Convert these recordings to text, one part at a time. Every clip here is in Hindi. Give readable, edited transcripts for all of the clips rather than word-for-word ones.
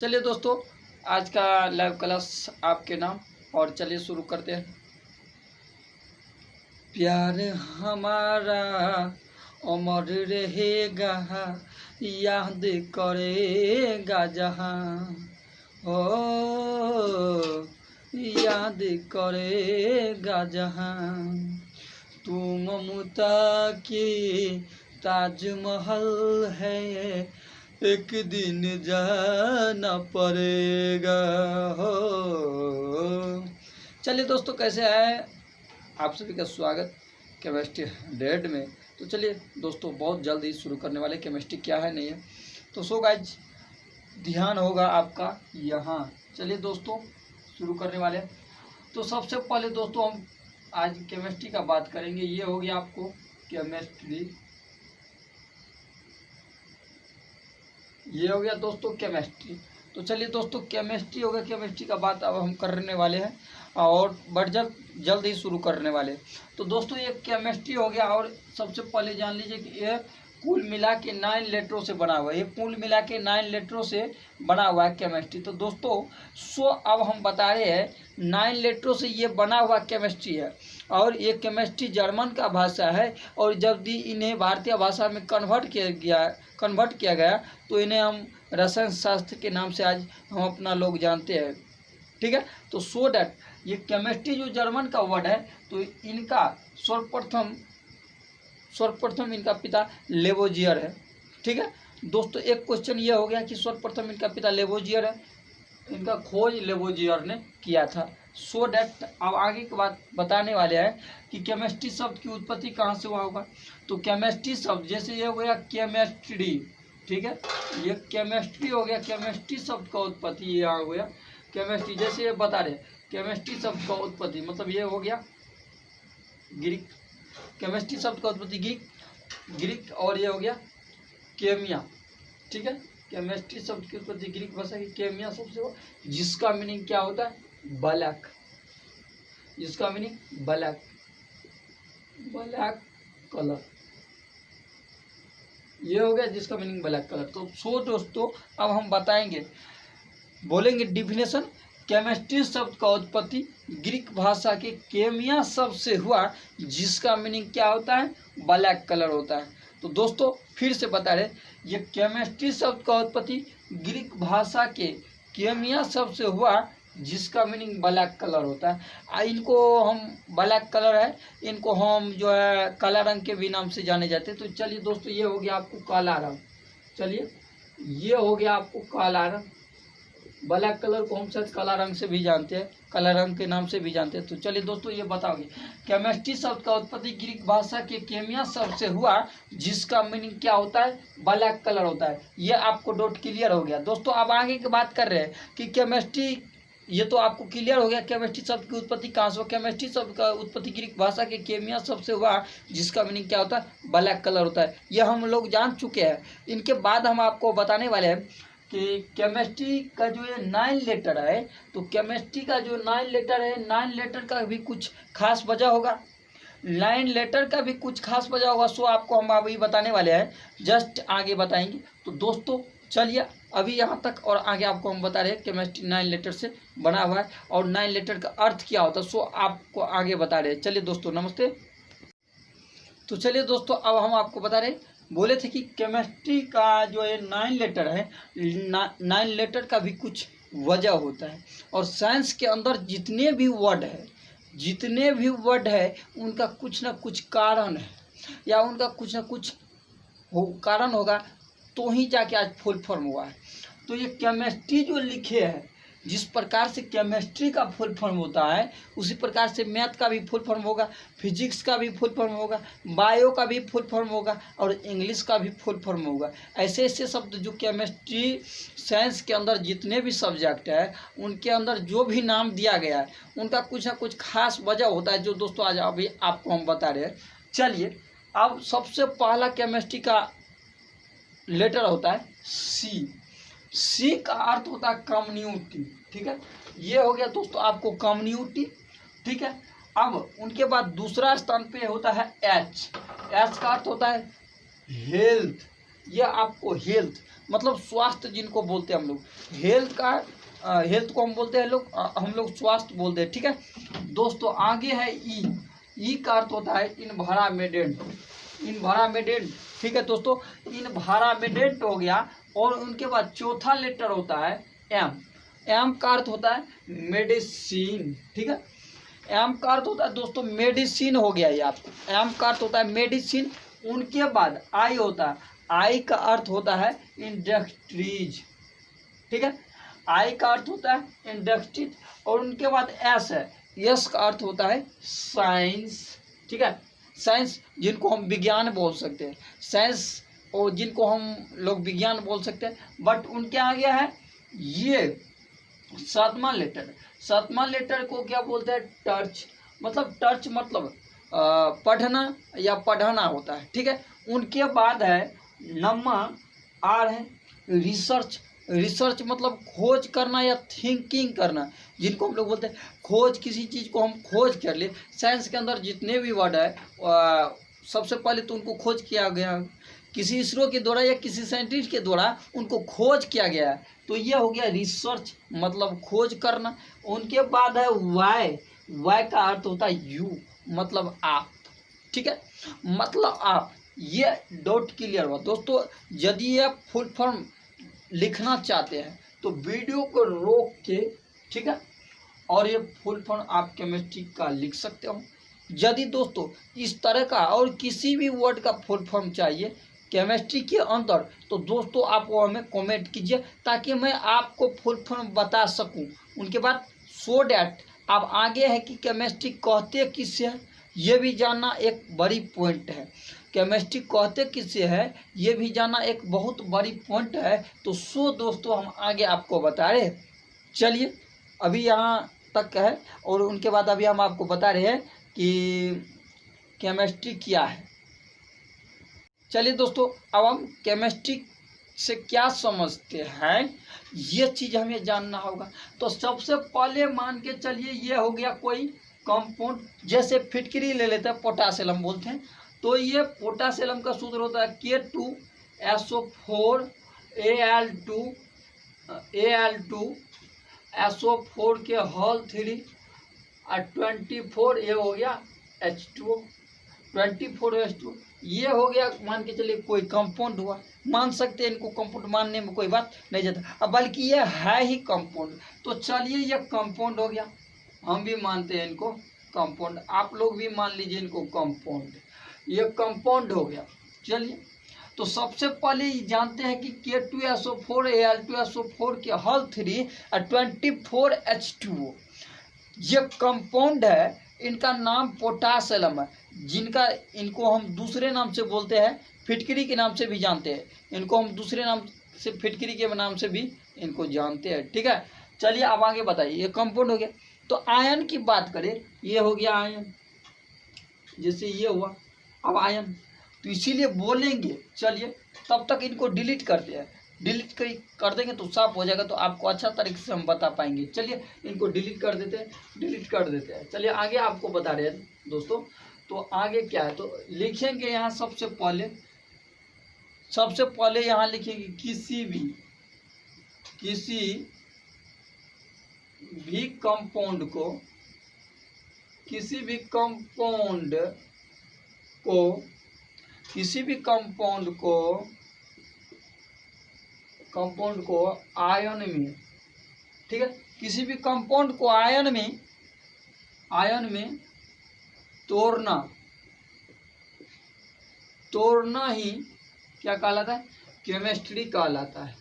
चलिए दोस्तों, आज का लाइव क्लास आपके नाम। और चलिए शुरू करते हैं। प्यार हमारा अमर रहेगा, याद करेगा जहाँ हो, याद करेगा जहाँ। तू ममता की ताजमहल है, एक दिन जाना पड़ेगा हो। चलिए दोस्तों, कैसे है आप सभी का स्वागत केमिस्ट्री 100 में। तो चलिए दोस्तों, बहुत जल्द ही शुरू करने वाले। केमिस्ट्री क्या है नहीं है तो सो गाइज ध्यान होगा आपका यहाँ। चलिए दोस्तों शुरू करने वाले। तो सबसे पहले दोस्तों हम आज केमिस्ट्री का बात करेंगे। ये हो गया आपको केमिस्ट्री, ये हो गया दोस्तों केमिस्ट्री। तो चलिए दोस्तों, केमिस्ट्री हो गया। केमिस्ट्री का बात अब हम करने वाले हैं और बट जल्द ही शुरू करने वाले। तो दोस्तों ये केमिस्ट्री हो गया। और सबसे पहले जान लीजिए कि यह कुल मिला के 9 लेटरों से बना हुआ है। ये कुल मिला के 9 लेटरों से बना हुआ है केमिस्ट्री। तो दोस्तों अब हम बता रहे हैं 9 लेटरों से ये बना हुआ केमिस्ट्री है। और ये केमिस्ट्री जर्मन का भाषा है। और जब भी इन्हें भारतीय भाषा में कन्वर्ट किया गया तो इन्हें हम रसायन शास्त्र के नाम से आज हम अपना लोग जानते हैं। ठीक है, तो सो डैट ये केमिस्ट्री जो जर्मन का वर्ड है, तो इनका सर्वप्रथम इनका पिता लेवोजियर है। ठीक है दोस्तों, एक क्वेश्चन ये हो गया कि सर्वप्रथम इनका पिता लेवोजियर है, इनका खोज लेवोजियर ने किया था। सो डैट अब आगे की बात बताने वाले हैं कि केमिस्ट्री शब्द की उत्पत्ति कहाँ से हुआ होगा। तो केमिस्ट्री शब्द जैसे ये हो गया केमिस्ट्री, ठीक है, ये केमिस्ट्री हो गया। केमिस्ट्री शब्द का उत्पत्ति ये आ गया केमिस्ट्री। जैसे ये बता रहे केमिस्ट्री शब्द का उत्पत्ति मतलब ये हो गया ग्रीक। केमिस्ट्री शब्द का उत्पत्ति ग्रीक और ये हो गया केमिया। ठीक है, केमिस्ट्री शब्द की उत्पत्ति ग्रीक भाषा की केमिया शब्द से हो, जिसका मीनिंग क्या होता है ब्लैक, जिसका मीनिंग ब्लैक कलर, ये हो गया जिसका मीनिंग ब्लैक कलर। तो सो दोस्तों अब हम बताएंगे, बोलेंगे डिफिनेशन। केमिस्ट्री शब्द का उत्पत्ति ग्रीक भाषा के केमिया शब्द से हुआ, जिसका मीनिंग क्या होता है ब्लैक कलर होता है। तो दोस्तों फिर से बता रहे, ये केमिस्ट्री शब्द का उत्पत्ति ग्रीक भाषा के केमिया शब्द से हुआ, जिसका मीनिंग ब्लैक कलर होता है। इनको हम ब्लैक कलर है, इनको हम जो है काला रंग के भी नाम से जाने जाते हैं। तो चलिए दोस्तों, ये हो गया आपको काला रंग। चलिए ये हो गया आपको काला रंग। ब्लैक कलर को हम शायद काला रंग से भी जानते हैं, काला रंग के नाम से भी जानते हैं। तो चलिए दोस्तों ये बताओगे, केमिस्ट्री शब्द का उत्पत्ति ग्रीक भाषा के केमिया शब्द से हुआ, जिसका मीनिंग क्या होता है ब्लैक कलर होता है। ये आपको डाउट क्लियर हो गया दोस्तों। अब आगे की बात कर रहे हैं कि केमिस्ट्री, ये तो आपको क्लियर हो गया केमिस्ट्री शब्द की उत्पत्ति कहाँ से हुआ। केमिस्ट्री शब्द का उत्पत्ति ग्रीक भाषा के केमिया शब्द से हुआ, जिसका मीनिंग क्या होता है ब्लैक कलर होता है। यह हम लोग जान चुके हैं। इनके बाद हम आपको बताने वाले हैं कि केमिस्ट्री का जो ये 9 लेटर है, तो केमिस्ट्री का जो 9 लेटर है, 9 लेटर का भी कुछ खास वजह होगा, 9 लेटर का भी कुछ खास वजह होगा। सो आपको हम अभी बताने वाले हैं, जस्ट आगे बताएंगे। तो दोस्तों चलिए अभी यहाँ तक और आगे आपको हम बता रहे हैं केमिस्ट्री 9 लेटर से बना हुआ है और 9 लेटर का अर्थ क्या होता है। सो आपको आगे बता रहे हैं। चलिए दोस्तों नमस्ते। तो चलिए दोस्तों अब हम आपको बता रहे, बोले थे कि केमिस्ट्री का जो ये 9 लेटर है, 9 लेटर का भी कुछ वजह होता है। और साइंस के अंदर जितने भी वर्ड है उनका कुछ ना कुछ कारण है, या उनका कुछ ना कुछ कारण होगा, तो ही जाके आज फुल फॉर्म हुआ है। तो ये केमिस्ट्री जो लिखे हैं, जिस प्रकार से केमिस्ट्री का फुल फॉर्म होता है, उसी प्रकार से मैथ का भी फुल फॉर्म होगा, फिजिक्स का भी फुल फॉर्म होगा, बायो का भी फुल फॉर्म होगा और इंग्लिश का भी फुल फॉर्म होगा। ऐसे ऐसे शब्द जो केमिस्ट्री साइंस के अंदर जितने भी सब्जेक्ट है, उनके अंदर जो भी नाम दिया गया है, उनका कुछ ना कुछ खास वजह होता है, जो दोस्तों आज अभी आपको हम बता रहे हैं। चलिए अब सबसे पहला केमिस्ट्री का लेटर होता है सी का अर्थ होता है कम्युनिटी। ठीक है, ये हो गया दोस्तों आपको कम्युनिटी। ठीक है, अब उनके बाद दूसरा स्थान पे होता है एच का अर्थ होता है हेल्थ। ये आपको हेल्थ मतलब स्वास्थ्य जिनको बोलते हैं हम लोग, हेल्थ का हेल्थ को हम बोलते हैं हम लोग स्वास्थ्य बोलते हैं। ठीक है दोस्तों, आगे है ई का अर्थ होता है इन्वायरमेंट, इन्वायरमेंट। ठीक है दोस्तों, इन्वायरमेंट हो गया। और उनके बाद चौथा लेटर होता है एम का अर्थ होता है मेडिसिन। ठीक है, एम का अर्थ होता है दोस्तों मेडिसिन हो गया ये आपको, एम का अर्थ होता है मेडिसिन। उनके बाद आई होता है, आई का अर्थ होता है इंडस्ट्रीज। ठीक है, आई का अर्थ होता है इंडस्ट्रीज। और उनके बाद एस है, एस का अर्थ होता है साइंस। ठीक है, साइंस जिनको हम विज्ञान बोल सकते हैं, साइंस और जिनको हम लोग विज्ञान बोल सकते हैं। बट उनके आगे है ये सातवां लेटर, सातवां लेटर को क्या बोलते हैं टर्च, मतलब टर्च मतलब पढ़ना या पढ़ना होता है। ठीक है, उनके बाद है नंबर आर है रिसर्च, रिसर्च मतलब खोज करना या थिंकिंग करना, जिनको हम लोग बोलते हैं खोज, किसी चीज़ को हम खोज कर ले। साइंस के अंदर जितने भी वर्ड है सबसे पहले तो उनको खोज किया गया, किसी इसरो के द्वारा या किसी साइंटिस्ट के द्वारा उनको खोज किया गया है, तो ये हो गया रिसर्च मतलब खोज करना। उनके बाद है वाई, वाई का अर्थ होता है यू मतलब आप। ठीक है, मतलब आप। ये डाउट क्लियर हुआ दोस्तों। यदि ये फुल फॉर्म लिखना चाहते हैं तो वीडियो को रोक के, ठीक है, और ये फुल फॉर्म आप केमिस्ट्री का लिख सकते हो। यदि दोस्तों इस तरह का और किसी भी वर्ड का फुल फॉर्म चाहिए केमिस्ट्री के अंदर, तो दोस्तों आप वो हमें कमेंट कीजिए ताकि मैं आपको फुल फॉर्म बता सकूं। उनके बाद सो डैट आप आगे है कि केमिस्ट्री कहते किससे है ये भी जानना एक बड़ी पॉइंट है, केमिस्ट्री कहते किससे है ये भी जानना एक बहुत बड़ी पॉइंट है। तो सो दोस्तों हम आगे आपको बता रहे। चलिए अभी यहाँ तक है, और उनके बाद अभी हम आपको बता रहे हैं कि केमिस्ट्री क्या है। चलिए दोस्तों, अब हम केमिस्ट्री से क्या समझते हैं ये चीज़ हमें जानना होगा। तो सबसे पहले मान के चलिए ये हो गया कोई कंपाउंड, जैसे फिटकरी ले लेते हैं, पोटासियम बोलते हैं। तो ये पोटासियम का सूत्र होता है K2SO4 Al2SO4 के होल 3 और 24 ये हो गया H2O, 24H2। ये हो गया मान के चलिए कोई कंपाउंड हुआ, मान सकते हैं इनको कंपाउंड, मानने में कोई बात नहीं जाता। अब बल्कि ये है ही कंपाउंड, तो चलिए ये कंपाउंड हो गया, हम भी मानते हैं इनको कंपाउंड, आप लोग भी मान लीजिए इनको कंपाउंड, ये कंपाउंड हो गया। चलिए तो सबसे पहले जानते हैं कि K2SO4 Al2SO4 के होल 3 और 24H2O ये कंपाउंड है। इनका नाम पोटासियम है, जिनका इनको हम दूसरे नाम से बोलते हैं, फिटकरी के नाम से भी जानते हैं इनको, हम दूसरे नाम से फिटकरी के नाम से भी इनको जानते हैं। ठीक है, चलिए अब आगे बताइए। ये कंपाउंड हो गया। तो आयन की बात करें, ये हो गया आयन, जैसे ये हुआ अब आयन, तो इसीलिए बोलेंगे। चलिए तब तक इनको डिलीट करते हैं, डिलीट कर देंगे तो साफ हो जाएगा, तो आपको अच्छा तरीके से हम बता पाएंगे। चलिए इनको डिलीट कर देते हैं, डिलीट कर देते हैं। चलिए आगे आपको बता रहे हैं दोस्तों। तो आगे क्या है, तो लिखेंगे यहाँ सबसे पहले यहाँ लिखेंगे किसी भी कंपाउंड को आयन में, ठीक है, किसी भी कंपाउंड को आयन में तोड़ना ही क्या कहलाता है, केमिस्ट्री कहलाता है।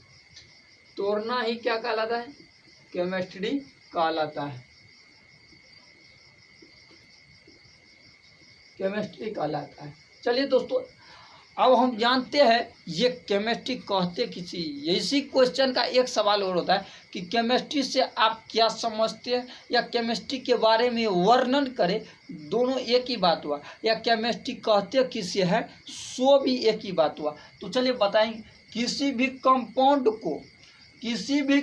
तोड़ना ही क्या कहलाता है, केमिस्ट्री कहलाता है, केमिस्ट्री कहलाता है। चलिए दोस्तों अब हम जानते हैं ये केमिस्ट्री कहते किसी, इसी क्वेश्चन का एक सवाल और होता है कि केमिस्ट्री से आप क्या समझते हैं, या केमिस्ट्री के बारे में वर्णन करें, दोनों एक ही बात हुआ, या केमिस्ट्री कहते किसी है सो भी एक ही बात हुआ। तो चलिए बताएंगे, किसी भी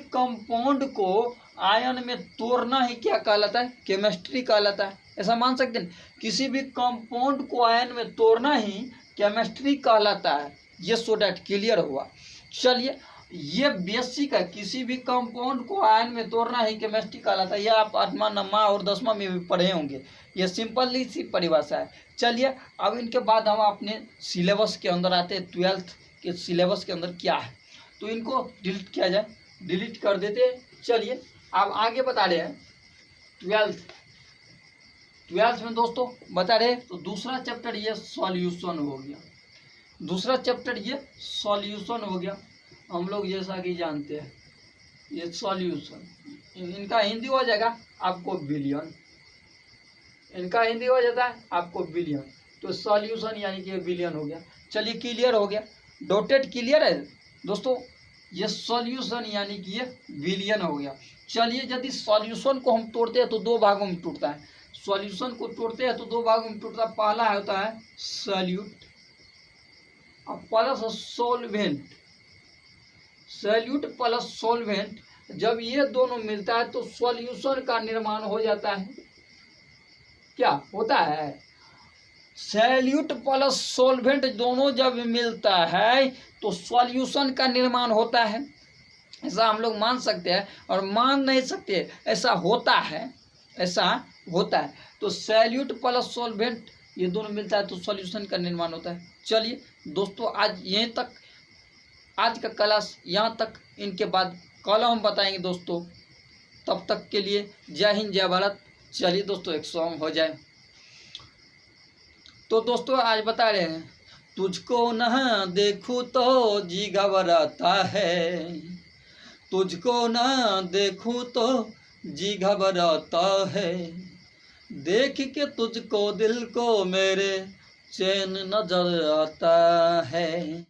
कंपाउंड को आयन में तोड़ना ही क्या कहलाता है, केमिस्ट्री कहलाता है। ऐसा मान सकते हैं, किसी भी कंपाउंड को आयन में तोड़ना ही केमिस्ट्री कहलाता है। ये सो डैट क्लियर हुआ। चलिए ये बेसिक है, किसी भी कंपाउंड को आयन में तोड़ना ही केमिस्ट्री कहलाता है। यह आप 8वां 9वां और 10वां में भी पढ़े होंगे। ये सिंपल सी परिभाषा है। चलिए अब इनके बाद हम अपने सिलेबस के अंदर आते हैं। 12th के सिलेबस के अंदर क्या है, तो इनको डिलीट किया जाए, डिलीट कर देते हैं। चलिए अब आगे बता रहे हैं 12th में दोस्तों बता रहे हैं, तो दूसरा चैप्टर ये सॉल्यूशन हो गया। दूसरा चैप्टर ये सॉल्यूशन हो गया। हम लोग जैसा कि जानते हैं ये सॉल्यूशन, इनका हिंदी हो जाएगा आपको बिलियन, इनका हिंदी हो जाता है आपको बिलियन। तो सॉल्यूशन यानी कि बिलियन हो गया। चलिए क्लियर हो गया, डॉटेड क्लियर है दोस्तों। ये सॉल्यूशन यानी कि ये बिलियन हो गया। चलिए यदि सॉल्यूशन को हम तोड़ते हैं तो दो भागों में टूटता है। सॉल्यूशन को तोड़ते हैं तो दो भागों में टूटता है। पहला होता है सॉल्यूट और plus solvent. Solute plus solvent, जब ये दोनों मिलता है तो सॉल्यूशन का निर्माण हो जाता है। क्या होता है? सॉल्यूट प्लस सॉल्वेंट दोनों जब मिलता है तो सॉल्यूशन का निर्माण होता है। ऐसा हम लोग मान सकते हैं और मान नहीं सकते, ऐसा होता है, ऐसा होता है। तो सॉल्यूट प्लस सॉल्वेंट ये दोनों मिलता है तो सॉल्यूशन का निर्माण होता है। चलिए दोस्तों आज यहीं तक, आज का क्लास यहाँ तक। इनके बाद कल हम बताएंगे दोस्तों। तब तक के लिए जय हिंद जय भारत। चलिए दोस्तों एक सॉन्ग हो जाए। तो दोस्तों आज बता रहे हैं, तुझको न देखूं तो जी घबराता है, तुझको न देखूं तो जी घबराता है, देख के तुझको दिल को मेरे चैन नजर आता है।